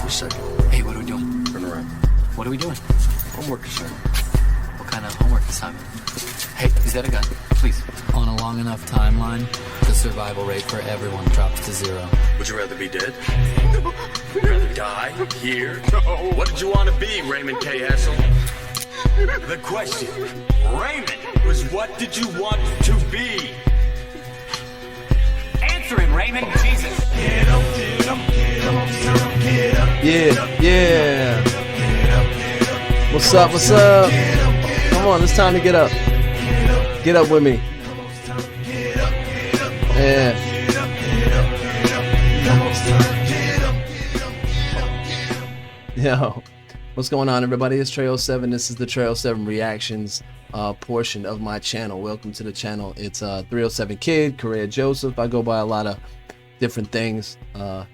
for a second. Hey, what are we doing? Turn around. What are we doing? Homework assignment. What kind of homework assignment? Hey, is that a gun? Please. On a long enough timeline, the survival rate for everyone drops to 0. Would you rather be dead? No. Would you rather die here? No. What did you want to be, Raymond K. Hessel? The question, Raymond, was what did you want to be? Answer him, Raymond. Jesus. Get up, get up, get up, get up. Yeah. What's up? What's up? Come on, it's time to get up. Get up with me. Yeah. Yo, what's going on, everybody? It's Trail 7. This is the Trail 7 reactions portion of my channel. Welcome to the channel. It's 307 Kid, Correa Joseph. I go by a lot of different things for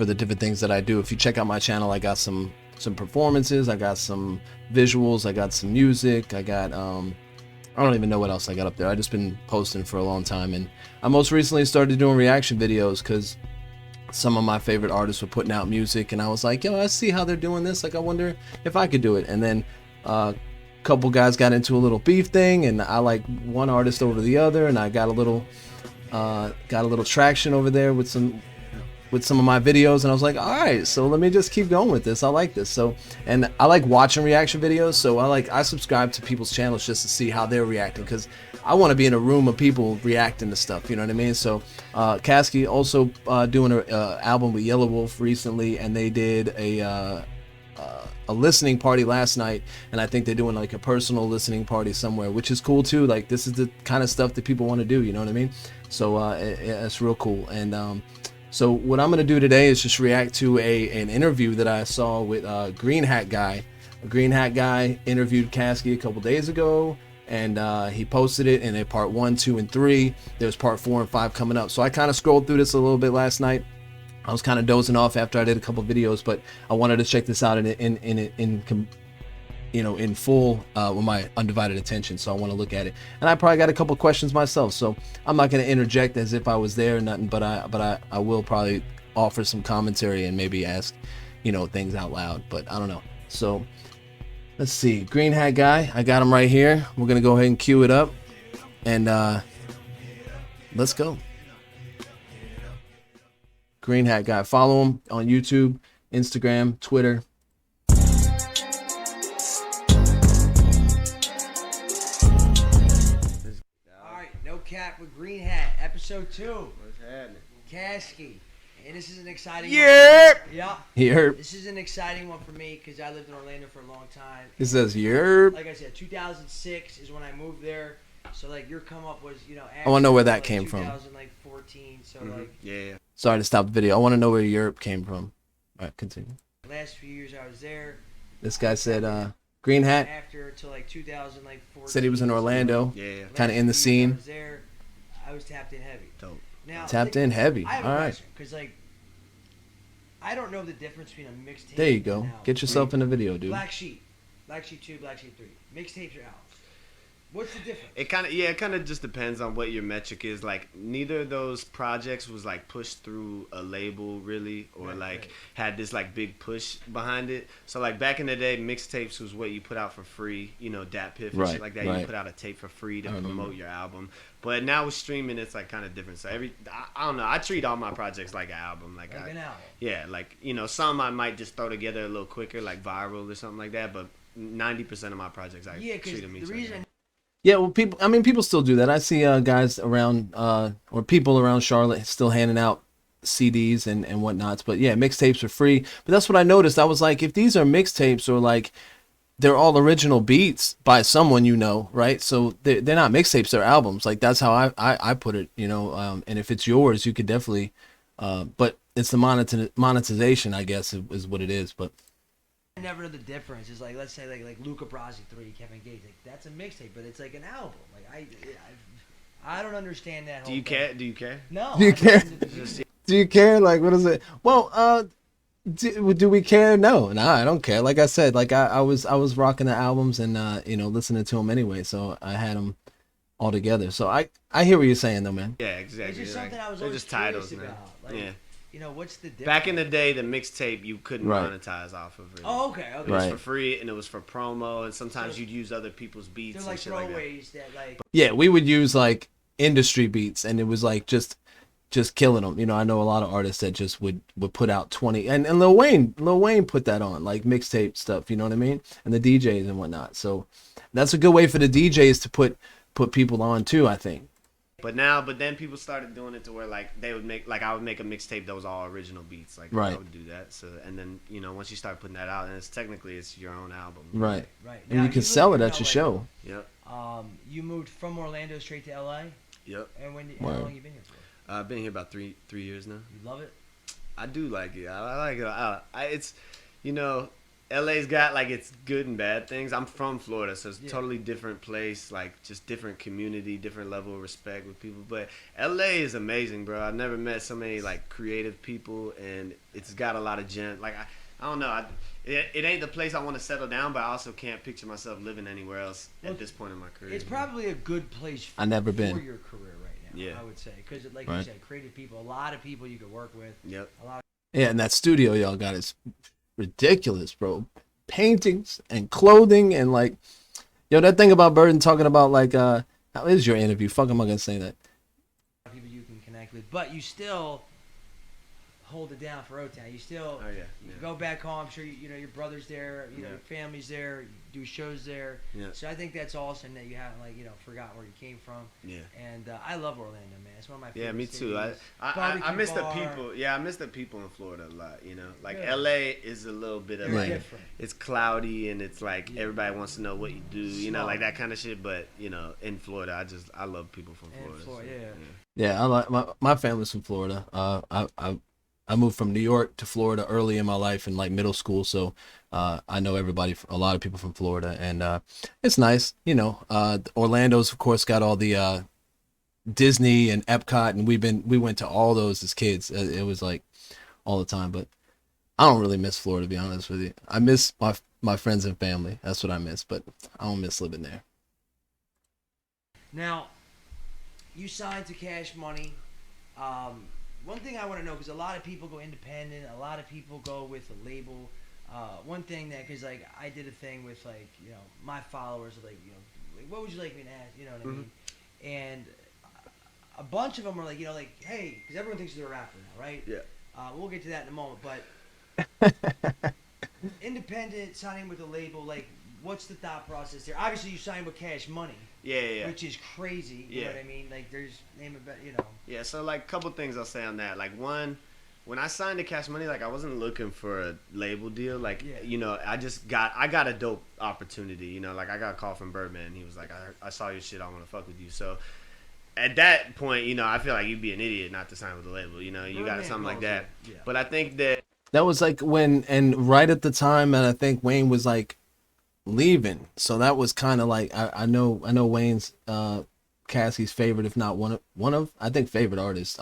the different things that I do. If you check out my channel, I got some performances, I got some visuals, I got some music, I got I don't even know what else I got up there. I just been posting for a long time, and I most recently started doing reaction videos because some of my favorite artists were putting out music, and I was like, yo, I see how they're doing this, like I wonder if I could do it. And then a couple guys got into a little beef thing, and I like one artist over the other, and I got a little traction over there with some of my videos, and I was like, all right, so let me just keep going with this. I like this. So, and I like watching reaction videos, so I subscribe to people's channels just to see how they're reacting, because I want to be in a room of people reacting to stuff, you know what I mean? So Caskey also doing an album with Yellow Wolf recently, and they did a listening party last night, and I think they're doing like a personal listening party somewhere, which is cool too. Like, this is the kind of stuff that people want to do, you know what I mean? So it's real cool. And so what I'm going to do today is just react to an interview that I saw with GreenHatGuy. GreenHatGuy interviewed Caskey a couple days ago, and he posted it in a part 1, 2, and 3. There's part 4 and 5 coming up. So I kind of scrolled through this a little bit last night. I was kind of dozing off after I did a couple videos, but I wanted to check this out in full with my undivided attention. So I want to look at it, and I probably got a couple questions myself, so I'm not going to interject as if I was there or nothing, but I will probably offer some commentary and maybe ask things out loud, but I don't know. So let's see. GreenHatGuy, I got him right here. We're gonna go ahead and cue it up, and let's go. GreenHatGuy, follow him on YouTube, Instagram, Twitter. Cap with Green Hat, episode 2. What's happening? Caskey. And this is an exciting one. Yeah. Yerp. This is an exciting one for me because I lived in Orlando for a long time. It says yerp. Like I said, 2006 is when I moved there. So like your come up was, I want to know where that like came from. 2014. So like yeah. Sorry to stop the video. I want to know where yerp came from. All right, continue. Last few years I was there. This guy said Green Hat. After till like 2014. Said he was in Orlando. Yeah. Kind of in the scene. I was tapped in heavy. Dope. Now, tapped in heavy. I have all right. Because like, I don't know the difference between a mixtape. There you go. Get yourself in the video, dude. Black Sheep 2, Black Sheep 3. Mixtapes or albums. What's the difference? It kind of just depends on what your metric is. Like, neither of those projects was like pushed through a label really, or had this like big push behind it. So like back in the day, mixtapes was what you put out for free. Dat Piff and shit like that. You put out a tape for free to promote your album. But now with streaming, it's like kind of different. So I don't know. I treat all my projects like an album. Like an album. Yeah, like some I might just throw together a little quicker, like viral or something like that. But 90% of my projects I treat them each other. Yeah, well, people still do that. I see guys around or people around Charlotte still handing out CDs and whatnots. But yeah, mixtapes are free. But that's what I noticed. I was like, if these are mixtapes or like they're all original beats by someone, right? So they're not mixtapes, they're albums. Like, that's how I put it, and if it's yours, you could definitely, but it's the monetization, I guess, is what it is. But I never know the difference. It's like, let's say like Luca Brasi 3, Kevin Gates. Like, that's a mixtape, but it's like an album. Like I don't understand that. Do you care? Do you care? No. Do you care? Do you care? Like, what is it? Well, do we care? No, I don't care. Like I said, like I was rocking the albums and listening to them anyway, so I had them all together. So I hear what you're saying though, man. Yeah, exactly. It's just something I was always just titles about. Like, yeah. you know, what's the difference? Back in the day, the mixtape you couldn't Right. monetize off of it. Oh, okay. It was Right. for free and it was for promo, and sometimes So- you'd use other people's beats They're and like shit like that. throwaways that like. Yeah, we would use like industry beats, and it was like just killing them. You know, I know a lot of artists that just would put out 20, and Lil Wayne put that on like mixtape stuff. You know what I mean? And the DJs and whatnot. So that's a good way for the DJs to put people on too, I think. But then people started doing it to where like they would make like I would make a mixtape that was all original beats. Like Right. I would do that. So and then you know once you start putting that out, and it's your own album. Right. Right. And Now, you can live sell it in at your LA. show. Yep. You moved from Orlando straight to LA, Yep. and how Word. long you been here for? I've been here about three years now. You love it? I do like it. I like it. It's, you know, LA's got like its good and bad things. I'm from Florida, so it's a totally different place, like just different community, different level of respect with people. But LA is amazing, bro. I've never met so many like creative people, and it's got a lot of gems. Like I don't know. It ain't the place I want to settle down, but I also can't picture myself living anywhere else at this point in my career. It's probably a good place for, I never been. for your career right now. Yeah. I would say because like Right. you said, creative people, a lot of people you could work with. Yep. A lot. Yeah, and that studio y'all got is ridiculous, bro. Paintings and clothing and like, yo, that thing about Burden talking about like, how is your interview? Fuck, am I gonna say that? Of people you can connect with, but you still hold it down for O-Town. You still Oh, yeah, you yeah. go back home. I'm sure you know your brother's there. You know Yeah. your family's there. You do shows there. Yeah. So I think that's awesome that you haven't like forgotten where you came from. Yeah. And I love Orlando, man. It's one of my favorite Yeah, me too. I cities. miss the Barbecue bar. people. Yeah, I miss the people in Florida a lot. You know, like Yeah. LA is a little bit of They're like different. it's cloudy and it's like everybody wants to know what you do. You know, Small. like that kind of shit. But you know, in Florida, I love people from And Florida. Florida, so, yeah. Yeah, I like my family's from Florida. I moved from New York to Florida early in my life in like middle school, so I know a lot of people from Florida, and it's nice. You know, Orlando's of course got all the Disney and Epcot, and we went to all those as kids. It was like all the time, but I don't really miss Florida, to be honest with you. I miss my friends and family. That's what I miss, but I don't miss living there. Now, you signed to Cash Money. One thing I want to know, because a lot of people go independent, a lot of people go with a label. One thing that, because like I did a thing with like my followers, like like, what would you like me to ask? You know what I mean? And a bunch of them are like like hey, because everyone thinks they're a rapper now, right? Yeah. We'll get to that in a moment, but independent signing with a label, like what's the thought process there? Obviously, you signed with Cash Money. Yeah. Which is crazy. You know what I mean? Like, there's name a bet. Yeah, so like a couple things I'll say on that. Like one, when I signed to Cash Money, like I wasn't looking for a label deal. Like I got a dope opportunity. You know, like I got a call from Birdman. He was like, I saw your shit. I want to fuck with you. So at that point, I feel like you'd be an idiot not to sign with a label. You know, you got something like that. Yeah. But I think that That was like right at the time, and I think Wayne was like leaving, so that was kind of like I know Wayne's Caskey's favorite, if not one of I think favorite artist.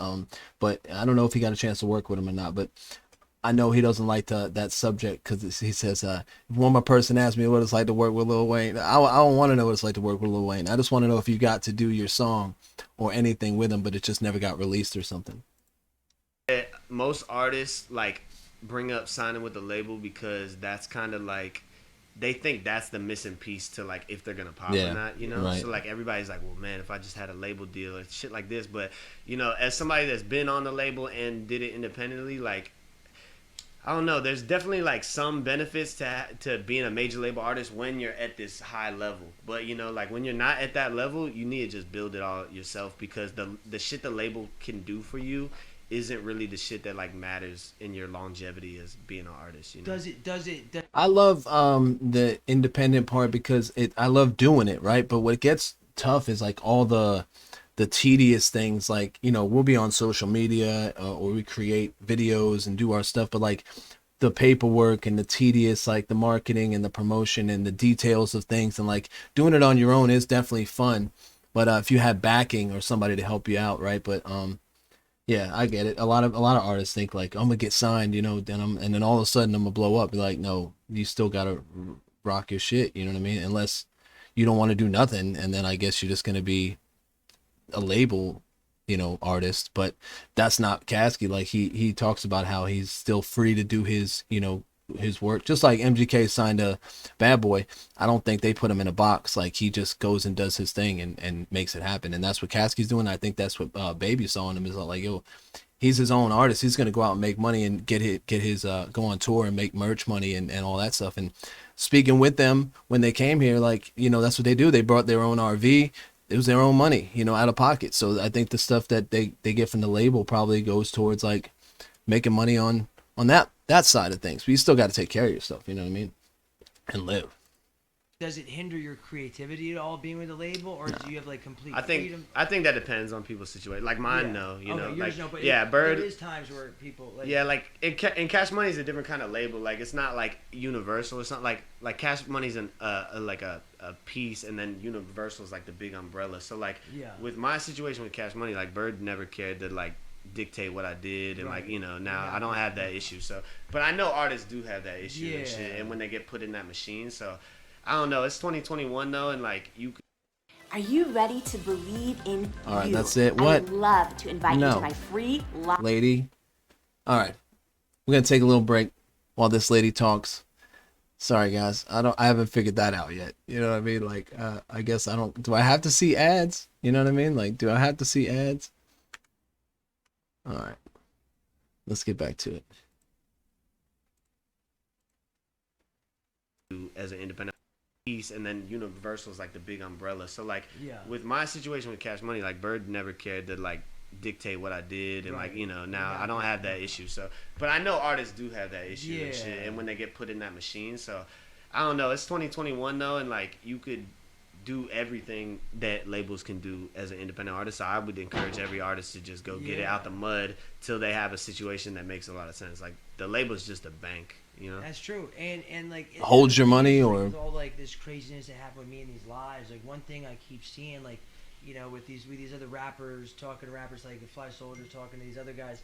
But I don't know if he got a chance to work with him or not. But I know he doesn't like that subject because he says if one more person asked me what it's like to work with Lil Wayne, I don't want to know what it's like to work with Lil Wayne. I just want to know if you got to do your song or anything with him, but it just never got released or something. most artists like bring up signing with the label because that's kind of like they think that's the missing piece to like if they're gonna pop Yeah, or not, right. So like everybody's like, well, man, if I just had a label deal or shit like this, but as somebody that's been on the label and did it independently, like I don't know, there's definitely like some benefits to being a major label artist when you're at this high level, but like when you're not at that level, you need to just build it all yourself because the shit the label can do for you isn't really the shit that like matters in your longevity as being an artist. Does it? I love the independent part because I love doing it, right? But what gets tough is like all the tedious things, like we'll be on social media or we create videos and do our stuff, but like the paperwork and the tedious, like the marketing and the promotion and the details of things, and like doing it on your own is definitely fun, but if you had backing or somebody to help you out, right? But yeah, I get it. A lot of artists think like I'm gonna get signed, and then all of a sudden I'm gonna blow up. Be like, no, you still gotta rock your shit. You know what I mean? Unless you don't want to do nothing, and then I guess you're just gonna be a label artist, but that's not Caskey. Like he talks about how he's still free to do his his work, just like MGK signed a Bad Boy. I don't think they put him in a box. Like he just goes and does his thing and makes it happen, and that's what Caskey's doing. I think that's what Baby saw in him, is like, yo, he's his own artist. He's gonna go out and make money and get his go on tour and make merch money and all that stuff. And speaking with them when they came here, like, that's what they do. They brought their own RV. It was their own money, out of pocket. So I think the stuff that they get from the label probably goes towards like making money on that side of things. But you still got to take care of yourself, you know what I mean, and live. Does it hinder your creativity at all being with the label, or do you have like complete freedom? I think that depends on people's situation. Like mine, no, yours like no, but Bird. There is times where people like, like in Cash Money is a different kind of label. Like it's not like Universal. It's not like Cash Money's like a piece, and then Universal is like the big umbrella. So like with my situation with Cash Money, like Bird never cared to like dictate what I did, and like now I don't have that issue. So, but I know artists do have that issue and shit, and when they get put in that machine. So I don't know. It's 2021 though, and like you. Are you ready to believe in All right, you? that's it. What? I'd love to invite you to my free live. Lady. All right, we're gonna take a little break while this lady talks. Sorry guys, I haven't figured that out yet. You know what I mean? Like, I guess I don't. Do I have to see ads? You know what I mean? Like, do I have to see ads? All right, let's get back to it. As an independent piece, and then Universal is like the big umbrella. So like with my situation with Cash Money, like Bird never cared to like dictate what I did, and like now I don't have that issue. So, but I know artists do have that issue and shit, and when they get put in that machine. So I don't know. It's 2021 though, and like you could do everything that labels can do as an independent artist. So I would encourage every artist to just go get it out the mud till they have a situation that makes a lot of sense. Like the label's just a bank. That's true, and like holds your money, or with all like this craziness that happened with me in these lives. Like one thing I keep seeing, like with these other rappers, talking to rappers like the Fly Soldier, talking to these other guys,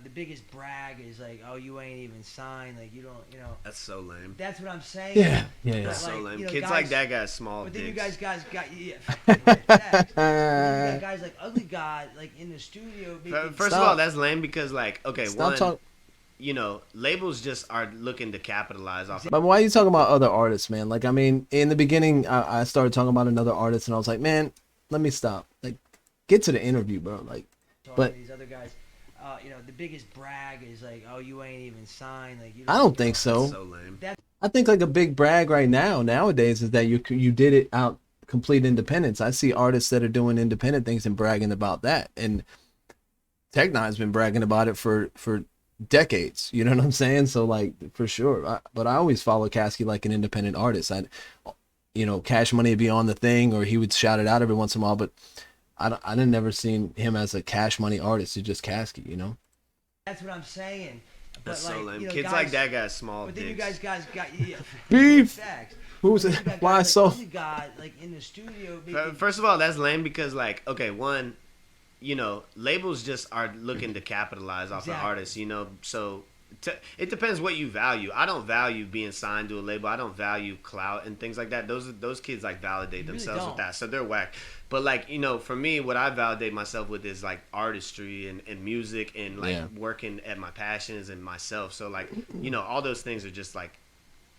the biggest brag is like, oh, you ain't even signed, like you don't, That's so lame. That's what I'm saying. Yeah. That's so lame. Kids guys, like that got small but then dicks. you guys got facts. Then you got guys like Ugly God, like in the studio. First of all, that's lame because like, okay, Stop labels just are looking to capitalize off. But why are you talking about other artists, man? Like, I mean, in the beginning, I started talking about another artist, and I was like, man, let me stop. Like, get to the interview, bro. Like, but these other guys, the biggest brag is like, oh, you ain't even signed. Like, I don't think so. That's so lame. I think like a big brag nowadays is that you did it out complete independence. I see artists that are doing independent things and bragging about that, and Tech Nine's been bragging about it for decades, you know what I'm saying? So like, for sure. But I always follow Caskey like an independent artist. Cash Money would be on the thing, or he would shout it out every once in a while, but I didn't never seen him as a Cash Money artist. He's just Caskey, That's what I'm saying. That's but so like, lame. Kids guys, like that got small. But then dicks. you guys got beef. Facts. Who's it? Why like so? Ugly God, like in the studio. First of all, that's lame because like, okay, one, labels just are looking to capitalize off the artists, so it depends what you value. I don't value being signed to a label. I don't value clout and things like that. Those kids like validate themselves with that, so they're whack. But like, for me, what I validate myself with is like artistry and music and like working at my passions and myself. So like, all those things are just like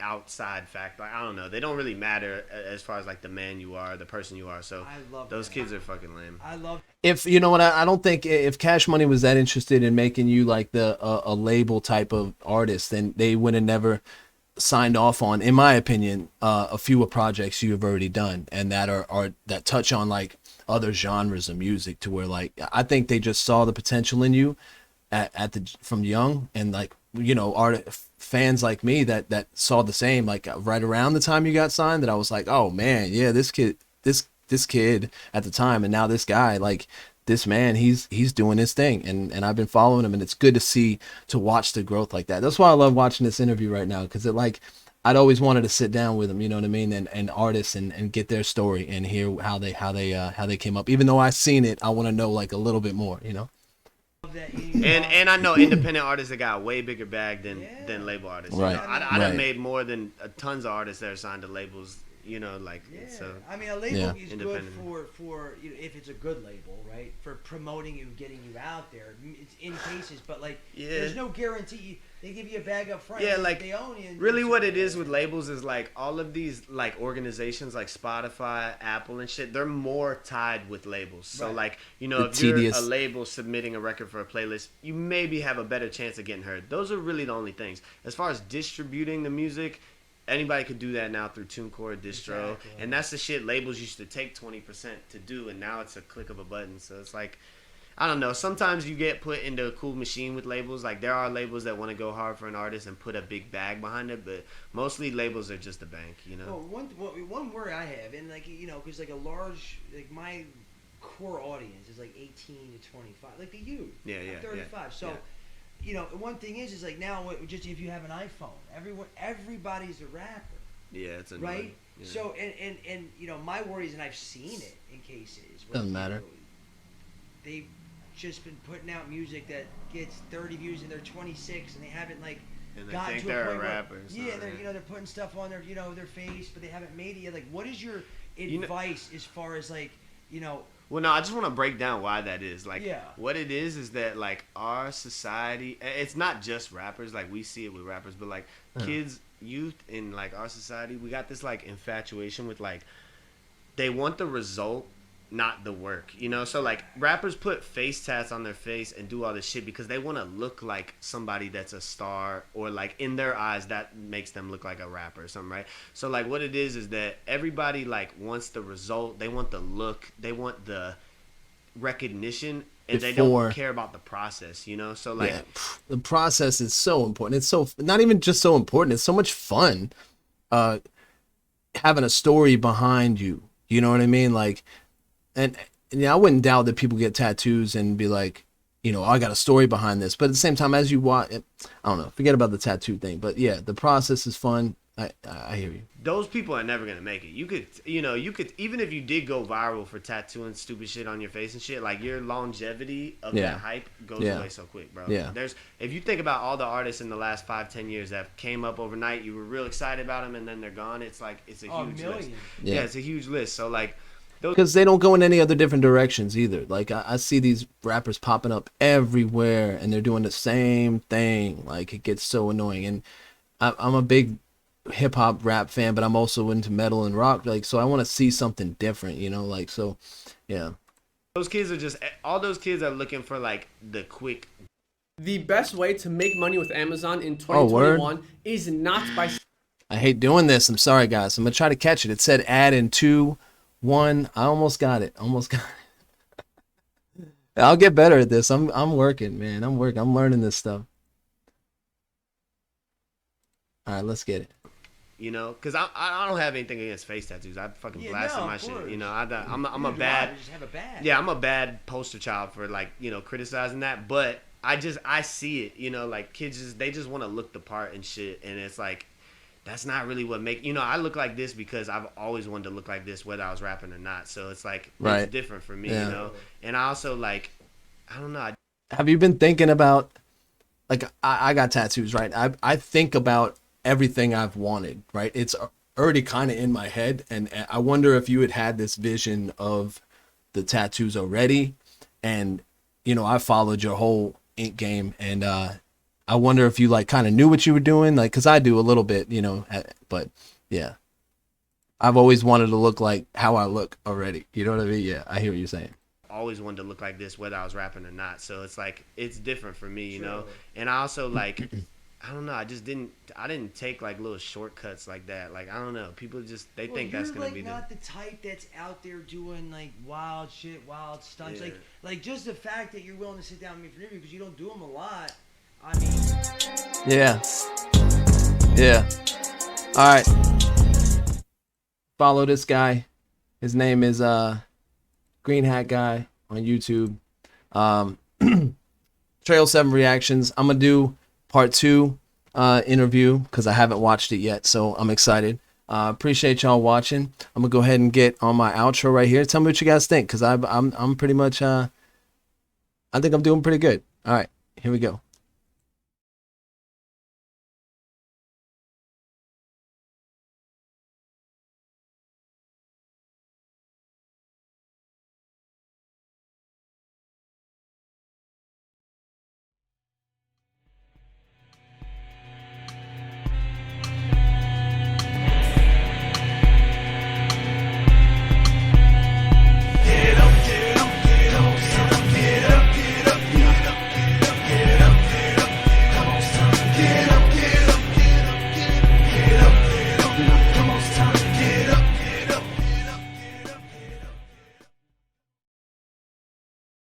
outside fact. Like, I don't know, they don't really matter as far as like the man you are, the person you are. So I love those kids are fucking lame. I love. If I don't think if Cash Money was that interested in making you like a label type of artist, then they would have never signed off on, in my opinion, a few projects you have already done, and that are that touch on like other genres of music, to where like I think they just saw the potential in you from young, and like fans like me that saw the same, like right around the time you got signed, that I was like, oh man, yeah, this kid at the time, and now this guy, like this man, he's doing his thing, and I've been following him, and it's good to watch the growth like that. That's why I love watching this interview right now, because I'd always wanted to sit down with him, you know what I mean, and artists and get their story and hear how they came up. Even though I've seen it, I want to know like a little bit more, And I know independent artists that got a way bigger bag than label artists. Right. I done made more than tons of artists that are signed to labels. you know, like Yeah, so. I mean, a label Yeah. is good Independent. for you know, if it's a good label, right? For promoting you, getting you out there. It's in cases, but like, Yeah. there's no guarantee. They give you a bag up front. Yeah, and like they own you. And really it's- what it is with labels is like all of these like organizations like Spotify, Apple and shit, they're more tied with labels. So Right. like, you know, The if you're tedious- a label submitting a record for a playlist, you maybe have a better chance of getting heard. Those are really the only things. As far as distributing the music, anybody could do that now through TuneCore, Distro, Exactly. and that's the shit labels used to take 20% to do, and now it's a click of a button. So it's like, I don't know. Sometimes you get put into a cool machine with labels. Like there are labels that want to go hard for an artist and put a big bag behind it, but mostly labels are just a bank, you know. Well, one worry I have, and like you know, because like a large, like my core audience is like 18 to 25, like the youth. Yeah, yeah, I'm 35. yeah, So, yeah. you know, one thing is like now, just if you have an iPhone, everybody's a rapper. Yeah, it's annoying. Right. Yeah. So and you know my worries, and I've seen it in cases. Where, Doesn't you matter. know, they've just been putting out music that gets 30 views, and they're 26, and they haven't like And they gotten think to a they're a point where, rapper, so, yeah, they're yeah. you know they're putting stuff on their their face, but they haven't made it yet. Like, what is your You know- advice as far as like you know? Well, no, I just want to break down why that is. Like, Yeah. what it is that, like, our society, it's not just rappers. Like, we see it with rappers, but, like, kids, youth in, like, our society, we got this, like, infatuation with, like, they want the result, not the work, you know? So, like, rappers put face tats on their face and do all this shit because they want to look like somebody that's a star, or, like, in their eyes, that makes them look like a rapper or something, right? So, like, what it is that everybody, like, wants the result. They want the look. They want the recognition, and they Before- don't care about the process, you know? So, like, Yeah, the process is so important. It's so not even just so important. It's so much fun, having a story behind you. You know what I mean? Like, and yeah, I wouldn't doubt that people get tattoos and be like, you know, I got a story behind this. But at the same time, as you watch, I don't know, forget about the tattoo thing. But yeah, the process is fun. I hear you. those people are never gonna make it. You could even if you did go viral for tattooing stupid shit on your face and shit, like your longevity of Yeah. that hype goes Yeah. away so quick, bro. Yeah. If you think about all the artists in the last 5-10 years that came up overnight, you were real excited about them, and then they're gone. It's like it's a huge list. Millions. Yeah. It's a huge list. So like, those Because they don't go in any other different directions either. Like I see these rappers popping up everywhere, and they're doing the same thing. Like it gets so annoying. And I'm a big hip hop rap fan, but I'm also into metal and rock. Like so, I want to see something different. You know, like so, yeah. kids are just all those kids are looking for like the quick. The best way to make money with Amazon in Oh, word. 2021 is not by I hate doing this. I'm sorry, guys. I'm gonna try to catch it. It said add in 2, 1. I almost got it. I'll get better at this. I'm working, man. I'm learning this stuff. All right, let's get it. You know, because I don't have anything against face tattoos. I fucking Yeah, blasted no, my of shit. course. You know, I'm a Neither do bad. I, just have a bad. Yeah, I'm a bad poster child for like, you know, criticizing that, but I see it, you know, like kids they just want to look the part and shit, and it's like that's not really what make, you know, I look like this because I've always wanted to look like this whether I was rapping or not. So it's like Right. it's different for me, Yeah. you know. And I also like I don't know, Have you been thinking about, like, I got tattoos, right? I think about everything I've wanted, right? It's already kind of in my head, and I wonder if you had this vision of the tattoos already, and you know, I followed your whole ink game, and I wonder if you like kind of knew what you were doing, like, because I do a little bit, you know, but yeah, I've always wanted to look like how I look already. You know what I mean? Yeah, I hear what you're saying. always wanted to look like this whether I was rapping or not. So it's like it's different for me, you know. And I also like I don't know, I didn't take like little shortcuts like that. Like I don't know, people just they think that's gonna like be not the type that's out there doing like wild shit, wild stunts. Yeah. Like just the fact that you're willing to sit down with me for an interview because you don't do them a lot. I mean, Yeah. Yeah. All right. Follow this guy. His name is GreenHatGuy on YouTube. Trail 7 reactions. I'm gonna do part 2 interview because I haven't watched it yet, so I'm excited. Appreciate y'all watching. I'm gonna go ahead and get on my outro right here. Tell me what you guys think, because I'm pretty much I think I'm doing pretty good. All right, here we go.